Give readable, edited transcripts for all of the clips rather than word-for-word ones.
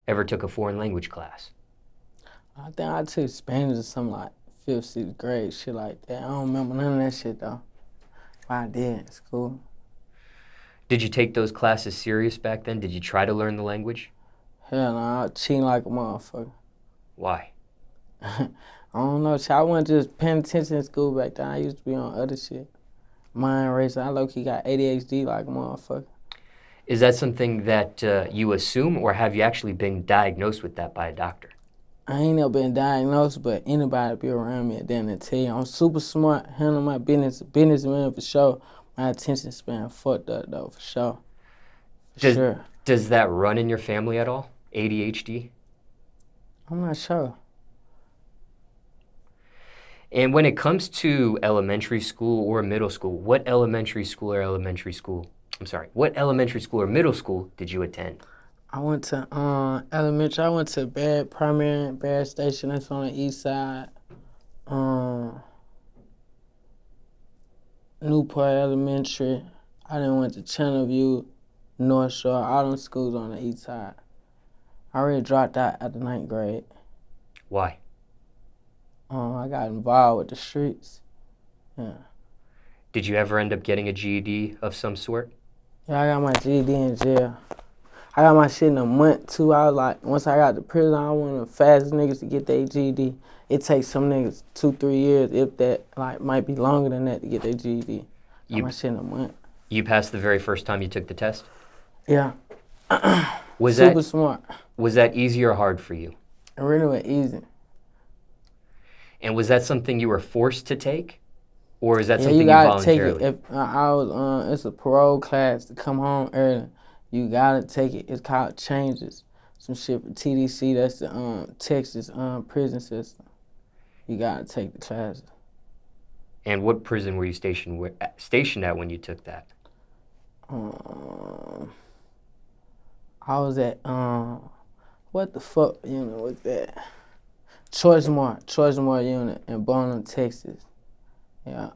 ever took a foreign language class? I think I took Spanish or something like 5th, 6th grade, shit like that. I don't remember none of that shit though. But I did in school. Did you take those classes serious back then? Did you try to learn the language? Hell no, I was cheating like a motherfucker. Why? I don't know, shit. I wasn't just paying attention in school back then. I used to be on other shit. Mind racing. I low-key got ADHD like a motherfucker. Is that something that you assume, or have you actually been diagnosed with that by a doctor? I ain't never been diagnosed, but anybody be around me at then and tell you I'm super smart, handle my businessman for sure. My attention span fucked up though, for sure. Sure. Does that run in your family at all? ADHD? I'm not sure. And when it comes to elementary school or middle school, what elementary school or middle school did you attend? I went to elementary. I went to Barrett Primary and Barrett Station. That's on the east side. Newport Elementary. I then went to Channelview, North Shore. All them schools on the east side. I already dropped out at the 9th grade. Why? I got involved with the streets. Yeah. Did you ever end up getting a GED of some sort? Yeah, I got my GED in jail. I got my shit in a month too. I was like, once I got to prison, I was one of the fastest niggas to get their GED. It takes some niggas 2-3 years, if that, like might be longer than that to get their GED. Got my shit in a month. You passed the very first time you took the test? Yeah. Super smart. Was that easy or hard for you? It really was easy. And was that something you were forced to take? Or is that Yeah, something you voluntarily? take it. If I was, it's a parole class to come home early. You gotta take it. It's called Changes. Some shit for TDC. That's the Texas prison system. You gotta take the classes. And what prison were you stationed at when you took that? I was at what the fuck unit was that? Choice-More unit in Bonham, Texas. Yeah.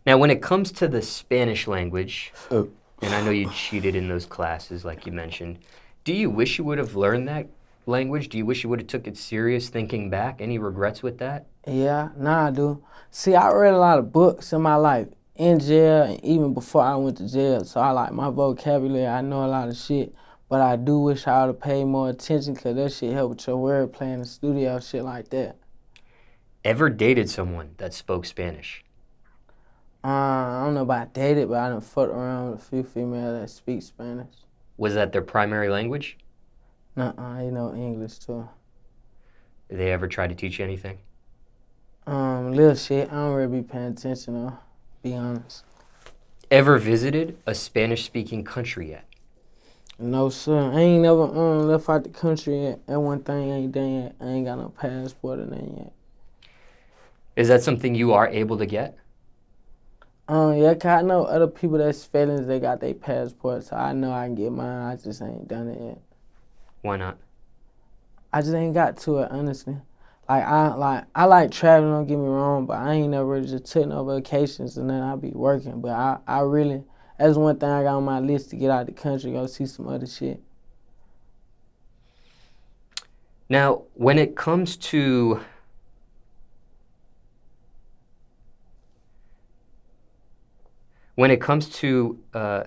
Now, when it comes to the Spanish language, and I know you cheated in those classes, like you mentioned, do you wish you would have learned that language? Do you wish you would have took it serious thinking back? Any regrets with that? Yeah, nah, I do. See, I read a lot of books in my life, in jail and even before I went to jail. So I like my vocabulary, I know a lot of shit. But I do wish I would have paid more attention because that shit helped with your wordplay in the studio, shit like that. Ever dated someone that spoke Spanish? I don't know about dated, but I done fucked around with a few females that speak Spanish. Was that their primary language? Nuh-uh, they know English too. Did they ever try to teach you anything? Little shit. I don't really be paying attention though, be honest. Ever visited a Spanish-speaking country yet? No, sir. I ain't never left out the country yet. That one thing I ain't done yet. I ain't got no passport or nothing yet. Is that something you are able to get? Yeah, 'cause I know other people that's felons, they got their passports, so I know I can get mine. I just ain't done it yet. Why not? I just ain't got to it, honestly. I like traveling, don't get me wrong, but I ain't never really just took no vacations and then I be working. But I really, that's one thing I got on my list to get out of the country, go see some other shit. Now, when it comes to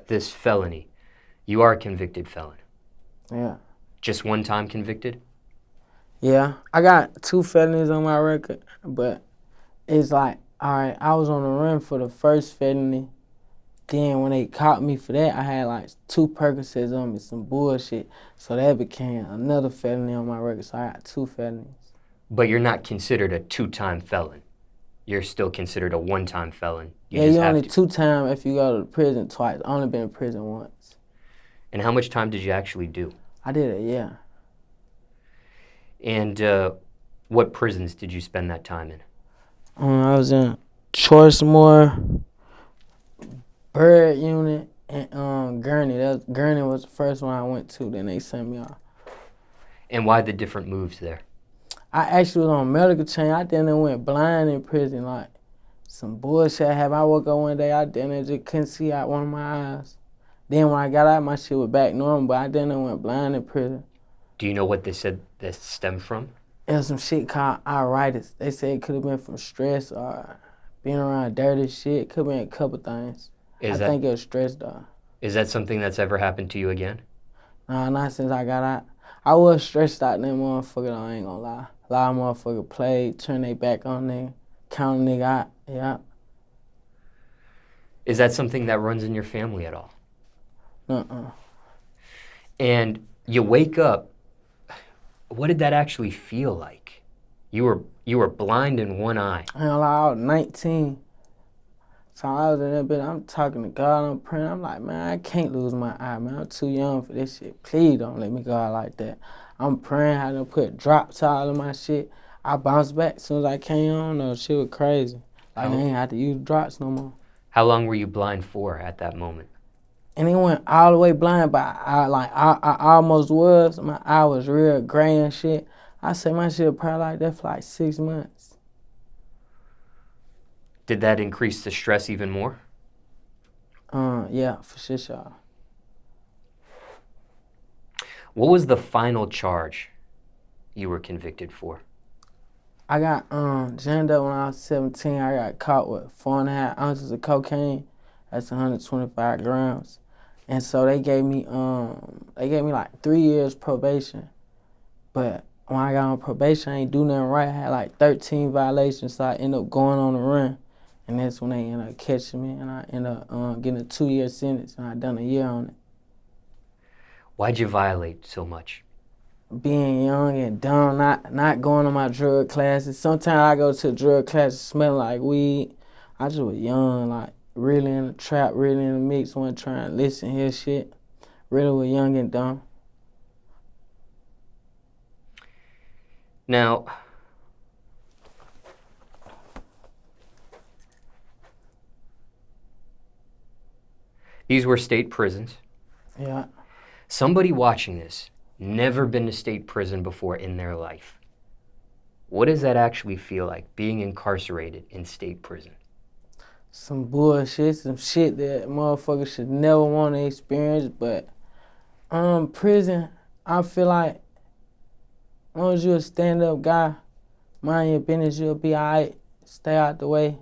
this felony, you are a convicted felon. Yeah. Just one time convicted? Yeah, I got 2 felonies on my record, but it's like, all right, I was on the run for the first felony. Then when they caught me for that, I had like 2 Percocets on me, some bullshit. So that became another felony on my record, so I got 2 felonies. But you're not considered a 2-time felon. You're still considered a 1-time felon. You only 2 times if you go to prison twice. I only been in prison once. And how much time did you actually do? I did a year. And what prisons did you spend that time in? I was in Choice-More, Bird Unit, and Gurney. Gurney was the first one I went to, then they sent me off. And why the different moves there? I actually was on medical chain. I then went blind in prison, like some bullshit happened. I woke up one day, I then just couldn't see out one of my eyes. Then when I got out, my shit was back normal, but I then went blind in prison. Do you know what they said that stemmed from? It was some shit called Iritis. They said it could have been from stress or being around dirty shit. Could have been a couple things. I think it was stress, though. Is that something that's ever happened to you again? Nah, not since I got out. I was stressed out, that motherfucker, though, I ain't gonna lie. A lot of motherfuckers played, turn their back on nigga, count a nigga out, yeah. Is that something that runs in your family at all? Uh-uh. And you wake up, what did that actually feel like? You were blind in one eye. I ain't gonna lie, I was 19. So I was in that bitch, I'm talking to God, I'm praying. I'm like, man, I can't lose my eye, man. I'm too young for this shit. Please don't let me go out like that. I'm praying, I done put drops all of my shit. I bounced back as soon as I came on, though. Shit was crazy. Like, I ain't had to use drops no more. How long were you blind for at that moment? And it went all the way blind, but I almost was. My eye was real gray and shit. I say my shit was probably like that for like 6 months. Did that increase the stress even more? Yeah, for sure. What was the final charge you were convicted for? I got jammed up when I was 17. I got caught with 4.5 ounces of cocaine. That's 125 grams. And so they gave me like 3 years probation. But when I got on probation, I ain't do nothing right. I had like 13 violations, so I ended up going on the run. And that's when they ended up catching me, and I ended up getting a 2-year sentence, and I done a year on it. Why'd you violate so much? Being young and dumb, not going to my drug classes. Sometimes I go to drug classes smelling like weed. I just was young, like really in the trap, really in the mix, wasn't trying to listen, hear shit. Really was young and dumb. Now, these were state prisons. Yeah. Somebody watching this, never been to state prison before in their life. What does that actually feel like, being incarcerated in state prison? Some bullshit, some shit that motherfuckers should never want to experience, but prison, I feel like as long as you're a stand-up guy, mind your business, you'll be all right. Stay out the way,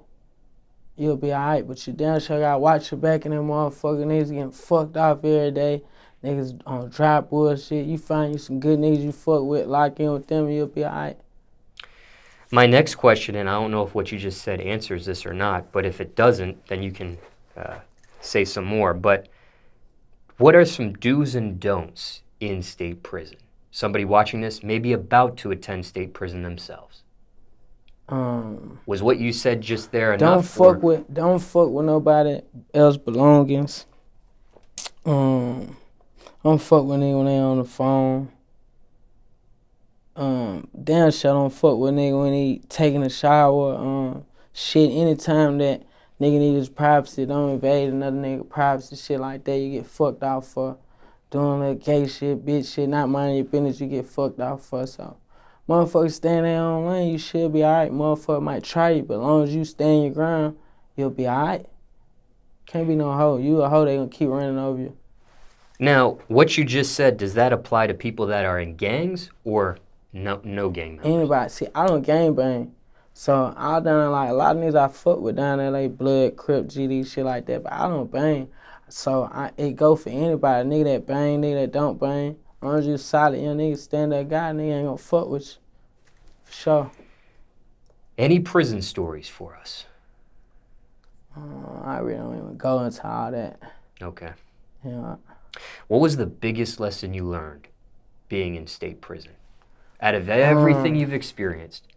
you'll be all right. But you damn sure gotta watch your back, and them motherfucking niggas getting fucked off every day. Niggas on dry bullshit. You find you some good niggas you fuck with, lock in with them, and you'll be all right. My next question, and I don't know if what you just said answers this or not, but if it doesn't, then you can say some more. But what are some do's and don'ts in state prison? Somebody watching this may be about to attend state prison themselves. Was what you said just there enough? Don't fuck with nobody else's belongings. Don't fuck with nigga when they on the phone. Damn sure don't fuck with nigga when he taking a shower. Shit, anytime that nigga need his privacy, don't invade another nigga privacy, shit like that. You get fucked off for doing little gay shit, bitch shit, not minding your business, you get fucked off for. So, motherfuckers stay in their own lane, you should be alright. Motherfucker might try you, but as long as you stand your ground, you'll be alright. Can't be no hoe. You a hoe, they gonna keep running over you. Now, what you just said, does that apply to people that are in gangs or no gang members? Anybody. See, I don't gang bang. So I done like a lot of niggas I fuck with down there, like Blood, Crip, GD, shit like that, but I don't bang. So it go for anybody. Nigga that bang, nigga that don't bang. As long as you solid young nigga, stand up guy, nigga ain't gonna fuck with you. For sure. Any prison stories for us? I really don't even go into all that. Okay. Yeah. What was the biggest lesson you learned being in state prison? Out of everything you've experienced,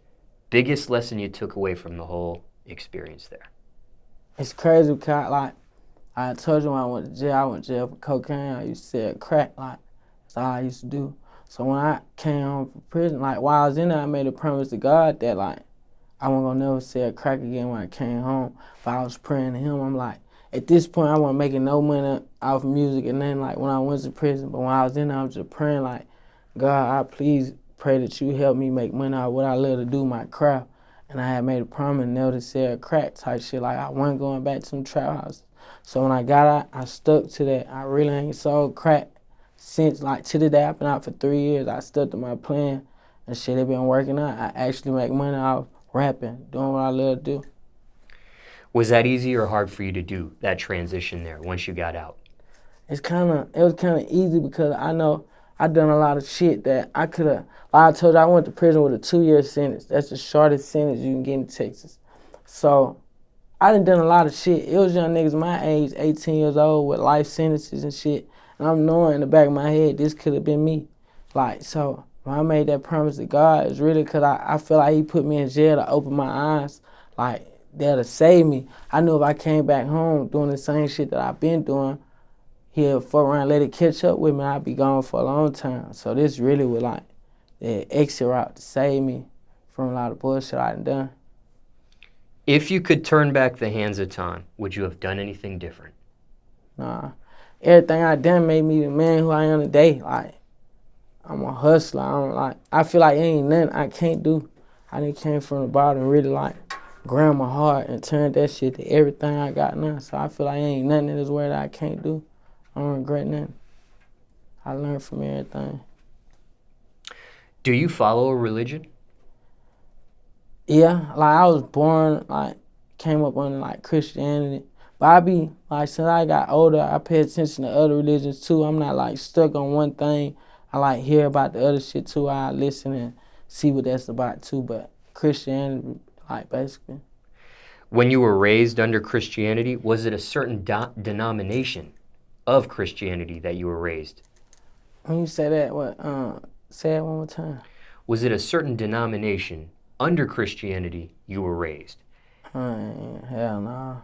biggest lesson you took away from the whole experience there? It's crazy because, like, I told you when I went to jail for cocaine. I used to sell crack, like, that's all I used to do. So when I came home from prison, like, while I was in there, I made a promise to God that, like, I wasn't gonna never sell crack again when I came home. But I was praying to him, I'm like, at this point, I wasn't making no money off music and then, like, when I went to prison. But when I was in there, I was just praying, like, God, I please pray that you help me make money out of what I love to do, my craft. And I had made a promise never to sell crack type shit. Like, I wasn't going back to some trap houses. So when I got out, I stuck to that. I really ain't sold crack since, like, to the day I've been out for 3 years, I stuck to my plan and shit, it been working out. I actually make money off rapping, doing what I love to do. Was that easy or hard for you to do, that transition there, once you got out? It was kind of easy because I know I done a lot of shit that I could have, like I told you, I went to prison with a 2-year sentence. That's the shortest sentence you can get in Texas. So I done a lot of shit. It was young niggas my age, 18 years old, with life sentences and shit. And I'm knowing in the back of my head, this could have been me. Like, so when I made that promise to God, it's really because I feel like he put me in jail to open my eyes, like, that'll save me. I knew if I came back home doing the same shit that I've been doing, he'll fuck around, let it catch up with me, I'd be gone for a long time. So this really was like the exit route to save me from a lot of bullshit I done. If you could turn back the hands of time, would you have done anything different? Nah. Everything I done made me the man who I am today. Like, I'm a hustler. I feel like ain't nothing I can't do. I done came from the bottom, really like ground my heart and turned that shit to everything I got now. So I feel like ain't nothing in this world that I can't do. I don't regret nothing. I learned from everything. Do you follow a religion? Yeah, like I was born, like, came up under like Christianity. But I be, like, since I got older, I pay attention to other religions too. I'm not like stuck on one thing. I like hear about the other shit too. I listen and see what that's about too. But Christianity, like, basically. When you were raised under Christianity, was it a certain denomination of Christianity that you were raised? When you say that, what? Say it one more time. Was it a certain denomination under Christianity you were raised? Hell no.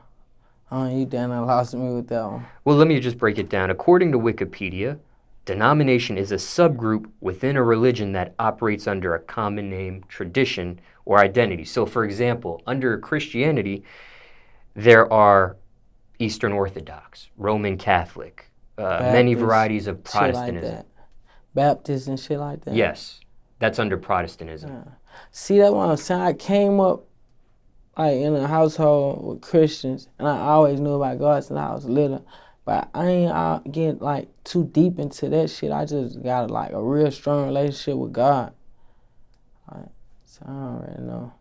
You done lost me with that one. Well, let me just break it down. According to Wikipedia, denomination is a subgroup within a religion that operates under a common name, tradition, or identity. So, for example, under Christianity, there are Eastern Orthodox, Roman Catholic, many varieties of Protestantism. Like that. Baptist and shit like that. Yes, that's under Protestantism. Yeah. See, that's what I'm saying. I came up like in a household with Christians, and I always knew about God since I was little. But I ain't get like too deep into that shit. I just got like a real strong relationship with God. Like, so I don't really know.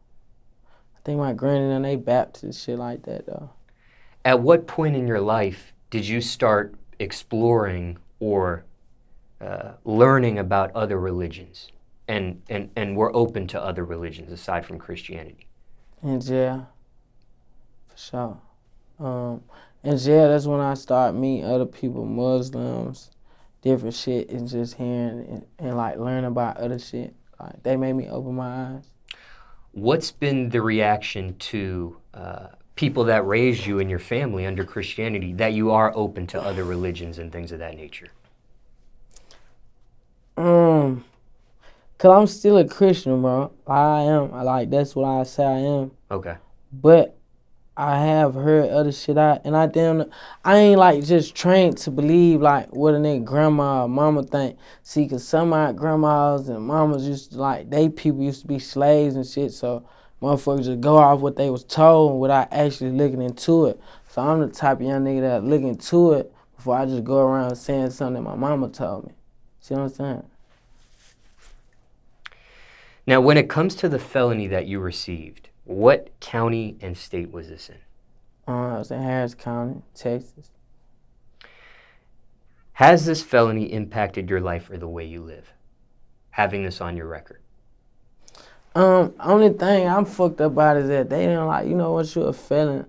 I think my granny and they Baptist shit like that though. At what point in your life did you start exploring or learning about other religions and were open to other religions aside from Christianity? In jail, for sure. In jail, that's when I started meeting other people, Muslims, different shit, and just hearing and like learning about other shit. Like, they made me open my eyes. What's been the reaction to people that raised you and your family under Christianity that you are open to other religions and things of that nature? Cause I'm still a Christian, bro. I am. That's what I say I am. Okay. But I have heard other shit I ain't like just trained to believe like what a nigga grandma or mama think. See, cause some of my grandmas and mamas used to people used to be slaves and shit, so motherfuckers just go off what they was told without actually looking into it. So I'm the type of young nigga that look into it before I just go around saying something that my mama told me. See what I'm saying? Now, when it comes to the felony that you received, what county and state was this in? It was in Harris County, Texas. Has this felony impacted your life or the way you live, having this on your record? Only thing I'm fucked up about is that they didn't once you're a felon,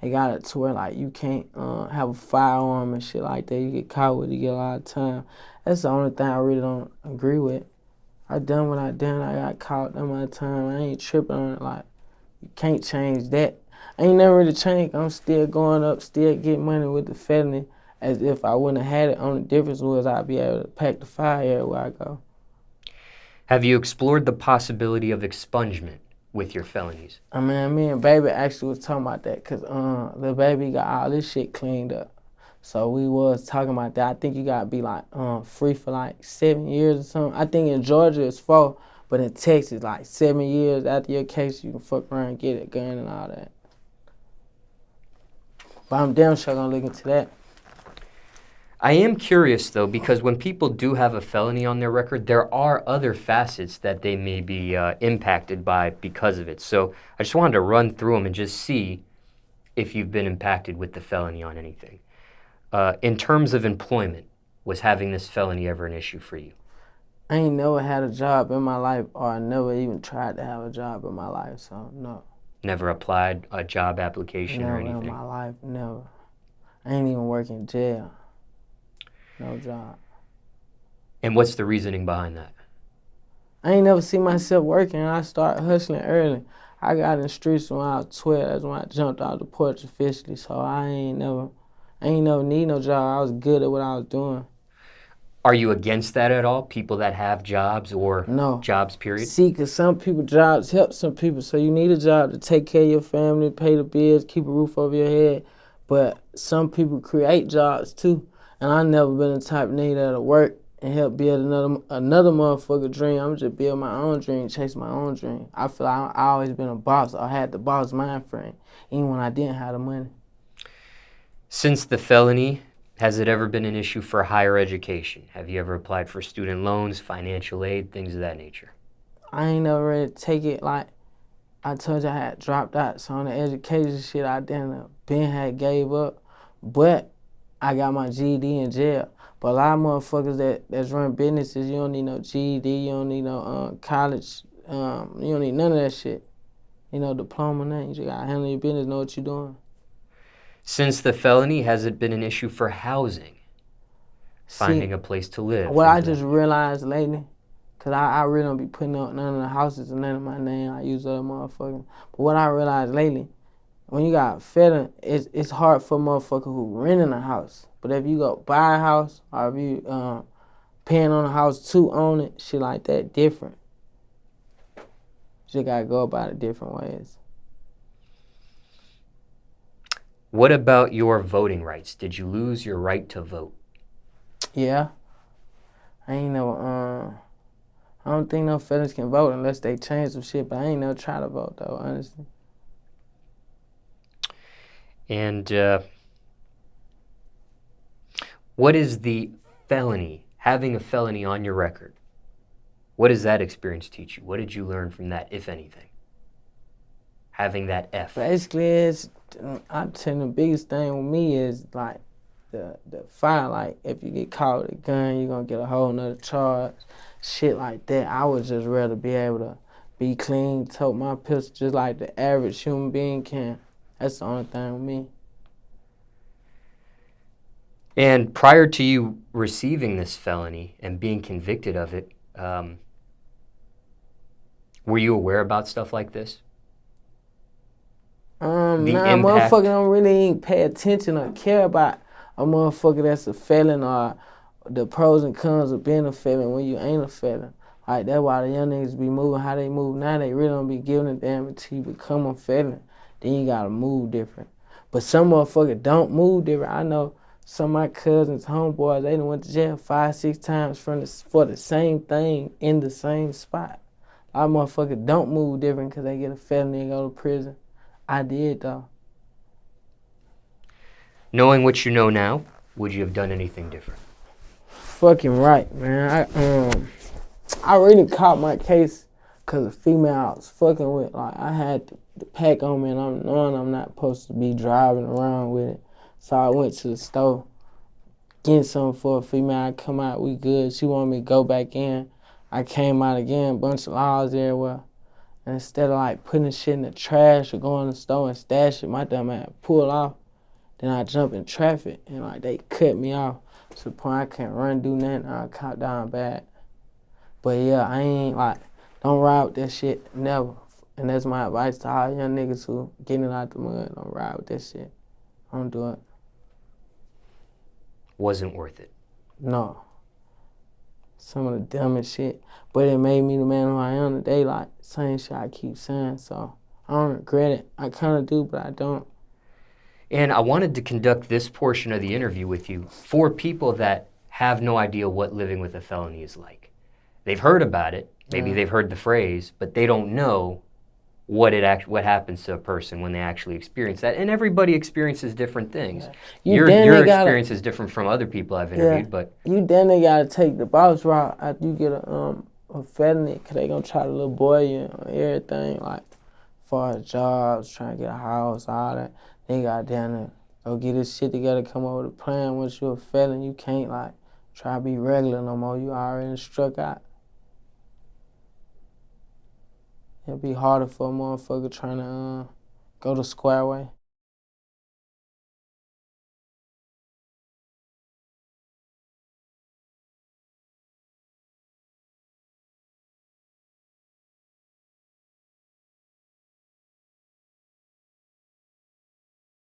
they got it to where you can't have a firearm and shit like that. You get caught with it, you get a lot of time. That's the only thing I really don't agree with. I done what I done. I got caught that much time. I ain't tripping on it. You can't change that. I ain't never really changed. I'm still going up, still getting money with the felony as if I wouldn't have had it. Only difference was I'd be able to pack the fire everywhere I go. Have you explored the possibility of expungement with your felonies? I mean, me and Baby actually was talking about that because the Baby got all this shit cleaned up. So we was talking about that. I think you gotta be free for 7 years or something. I think in Georgia it's 4, but in Texas 7 years after your case you can fuck around and get a gun and all that. But I'm damn sure gonna look into that. I am curious, though, because when people do have a felony on their record, there are other facets that they may be impacted by because of it. So I just wanted to run through them and just see if you've been impacted with the felony on anything. In terms of employment, was having this felony ever an issue for you? I ain't never had a job in my life, or I never even tried to have a job in my life, so no. Never applied a job application Never or anything? in my life, never. I ain't even work in jail. No job. And what's the reasoning behind that? I ain't never seen myself working. I started hustling early. I got in the streets when I was 12. That's when I jumped out the porch officially. So I ain't never need no job. I was good at what I was doing. Are you against that at all? People that have jobs or No. jobs, period? See, because some people, jobs help some people. So you need a job to take care of your family, pay the bills, keep a roof over your head. But some people create jobs too. And I never been the type of nigga that'll work and help build another motherfucker dream. I'm just build my own dream, chase my own dream. I feel like I always been a boss. I had the boss mind frame, even when I didn't have the money. Since the felony, has it ever been an issue for higher education? Have you ever applied for student loans, financial aid, things of that nature? I ain't never really take it like I told you I had dropped out. So on the education shit, I didn't been had gave up. But I got my GED in jail. But a lot of motherfuckers that's run businesses, you don't need no GED, you don't need no college, you don't need none of that shit. You know, diploma, nothing. You just gotta handle your business, know what you're doing. Since the felony, has it been an issue for housing? Finding a place to live? What I just realized lately, because I really don't be putting up none of the houses and none of my name. I use other motherfuckers. But what I realized lately, when you got felon, it's hard for a motherfucker who renting a house. But if you go buy a house, or if you paying on a house to own it, shit like that, different. You just gotta go about it different ways. What about your voting rights? Did you lose your right to vote? Yeah. I ain't never, I don't think no felons can vote unless they change some shit, but I ain't never try to vote though, honestly. And what is the felony, having a felony on your record? What does that experience teach you? What did you learn from that, if anything? Having that F. Basically, I'm telling you, the biggest thing with me is like the fire. Like if you get caught with a gun, you're gonna get a whole nother charge. Shit like that. I would just rather be able to be clean, tote my pistol just like the average human being can. That's the only thing with me. And prior to you receiving this felony and being convicted of it, were you aware about stuff like this? Motherfucker don't really pay attention or care about a motherfucker that's a felon or the pros and cons of being a felon when you ain't a felon. Like, that's why the young niggas be moving how they move now. They really don't be giving a damn until you become a felon. Then you gotta move different. But some motherfuckers don't move different. I know some of my cousins, homeboys, they done went to jail 5-6 times for the same thing in the same spot. A lot of motherfuckers don't move different because they get a felony and go to prison. I did, though. Knowing what you know now, would you have done anything different? Fucking right, man. I really caught my case because a female I was fucking with. Like, I had the pack on me and I'm knowing I'm not supposed to be driving around with it. So I went to the store, getting something for a female. I come out, we good. She wanted me to go back in. I came out again, bunch of laws everywhere. And instead of like putting the shit in the trash or going to the store and stash it, my dumb ass pulled off. Then I jump in traffic and like they cut me off to the point I can't run, do nothing. I caught down bad. But yeah, I ain't like, don't ride with that shit, never. And that's my advice to all young niggas who getting out the mud. Don't ride with that shit. Don't do it. Wasn't worth it. No. Some of the dumbest shit. But it made me the man who I am today, like, same shit I keep saying, so I don't regret it. I kind of do, but I don't. And I wanted to conduct this portion of the interview with you for people that have no idea what living with a felony is like. They've heard about it, maybe they've heard the phrase, but they don't know what happens to a person when they actually experience that. And everybody experiences different things. Yeah. Your experience is different from other people I've interviewed, but you then they gotta take the boss route after you get a felony, cause they gonna try to little boy you and everything, like far as jobs, trying to get a house, all that. They got down there, go get this shit together, come up with a plan. Once you're a felon, you can't like try to be regular no more. You already struck out. It'd be harder for a motherfucker trying to go the square way.